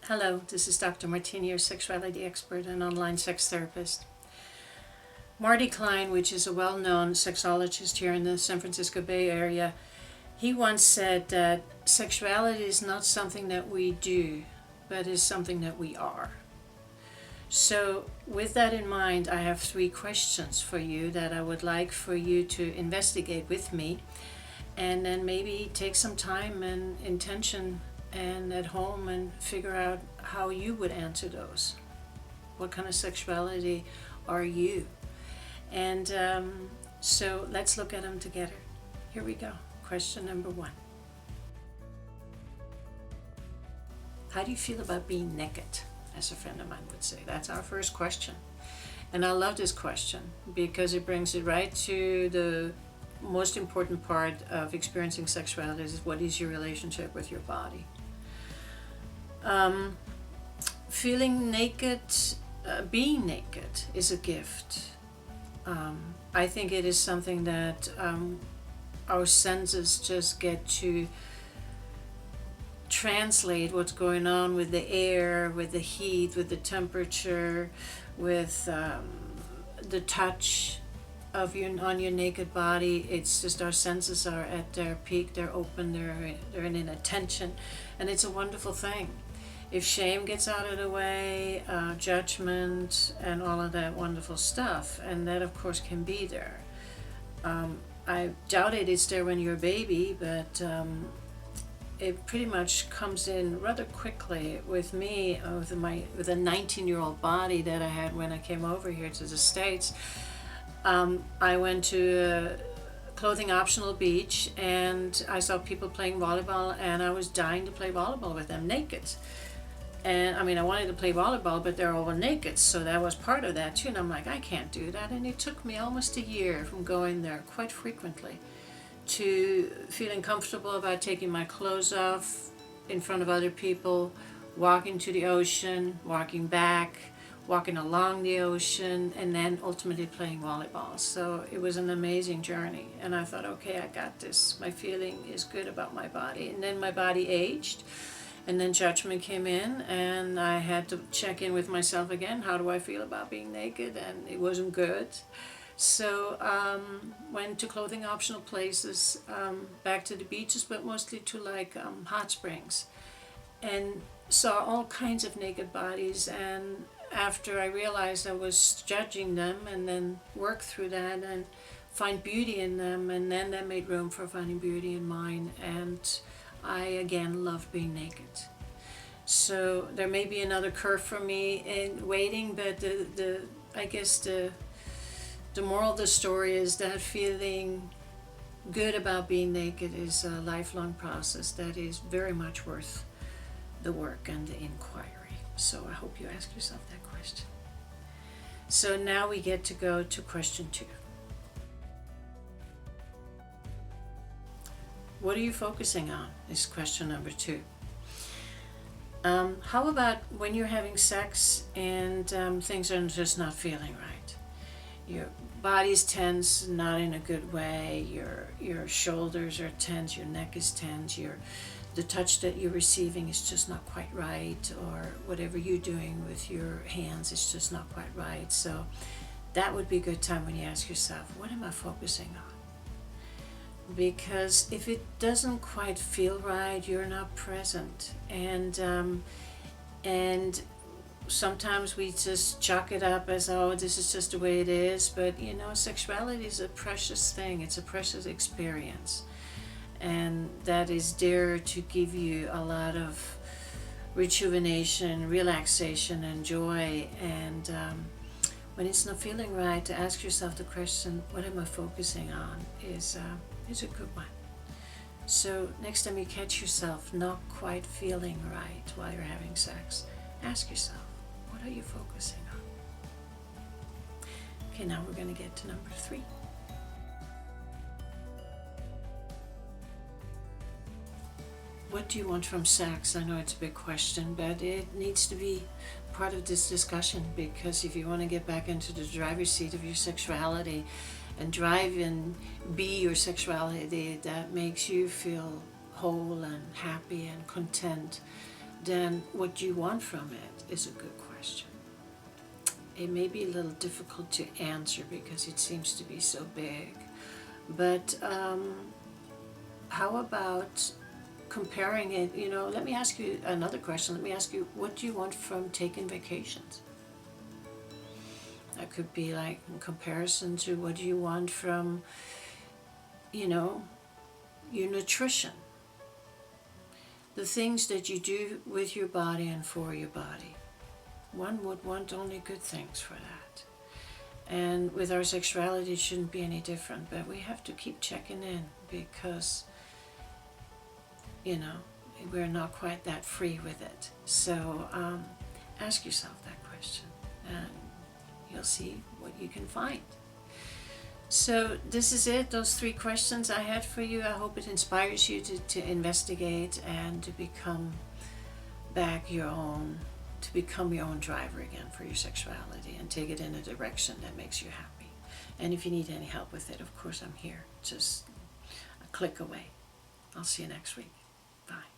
Hello, this is Dr. Martina, your sexuality expert and online sex therapist. Marty Klein, which is a well-known sexologist here in the San Francisco Bay Area, he once said that sexuality is not something that we do, but is something that we are. So with that in mind, I have 3 questions for you that I would like for you to investigate with me, and then maybe take some time and intention and at home and figure out how you would answer those. What kind of sexuality are you? And so let's look at them together. Here we go. Question number 1. How do you feel about being naked? As a friend of mine would say. That's our first question. And I love this question because it brings it right to the most important part of experiencing sexuality is what is your relationship with your body. Feeling naked, being naked is a gift. I think it is something that our senses just get to translate what's going on with the air, with the heat, with the temperature, with the touch of on your naked body. It's just our senses are at their peak, they're open, they're in attention, and it's a wonderful thing. If shame gets out of the way, judgment, and all of that wonderful stuff, and that of course can be there. I doubt it's there when you're a baby, but it pretty much comes in rather quickly with me, with a 19-year-old body that I had when I came over here to the States. I went to a clothing optional beach and I saw people playing volleyball, and I was dying to play volleyball with them naked. And I mean, I wanted to play volleyball, but they're all naked, so that was part of that too. And I'm like, I can't do that. And it took me almost a year from going there quite frequently to feeling comfortable about taking my clothes off in front of other people, walking to the ocean, walking back, walking along the ocean, and then ultimately playing volleyball. So it was an amazing journey. And I thought, okay, I got this. My feeling is good about my body. And then my body aged. And then judgment came in, and I had to check in with myself again. How do I feel about being naked? And it wasn't good. So went to clothing optional places, back to the beaches, but mostly to like hot springs, and saw all kinds of naked bodies. And after I realized I was judging them, and then worked through that and find beauty in them, and then that made room for finding beauty in mine. And I again love being naked. So there may be another curve for me in waiting, but I guess the moral of the story is that feeling good about being naked is a lifelong process that is very much worth the work and the inquiry. So I hope you ask yourself that question. So now we get to go to question 2. What are you focusing on? Is question number 2. How about when you're having sex and things are just not feeling right? Your body's tense, not in a good way. Your shoulders are tense. Your neck is tense. The touch that you're receiving is just not quite right, or whatever you're doing with your hands is just not quite right. So that would be a good time when you ask yourself, what am I focusing on? Because if it doesn't quite feel right, you're not present. And sometimes we just chalk it up as, oh, this is just the way it is. But sexuality is a precious thing. It's a precious experience, and that is there to give you a lot of rejuvenation, relaxation, and joy. And when it's not feeling right, to ask yourself the question, what am I focusing on, is a good one. So next time you catch yourself not quite feeling right while you're having sex, ask yourself, what are you focusing on? Okay, now we're going to get to number 3. What do you want from sex? I know it's a big question, but it needs to be part of this discussion, because if you want to get back into the driver's seat of your sexuality and drive and be your sexuality that makes you feel whole and happy and content, then what you want from it is a good question. It may be a little difficult to answer because it seems to be so big, but how about comparing it? Let me ask you another question. Let me ask you, what do you want from taking vacations? That could be like in comparison to what do you want from, your nutrition. The things that you do with your body and for your body. One would want only good things for that. And with our sexuality, it shouldn't be any different, but we have to keep checking in because, we're not quite that free with it. So ask yourself that question and you'll see what you can find. So this is it, those 3 questions I had for you. I hope it inspires you to investigate and to become your own driver again for your sexuality and take it in a direction that makes you happy. And if you need any help with it, of course I'm here. Just a click away. I'll see you next week. Bye.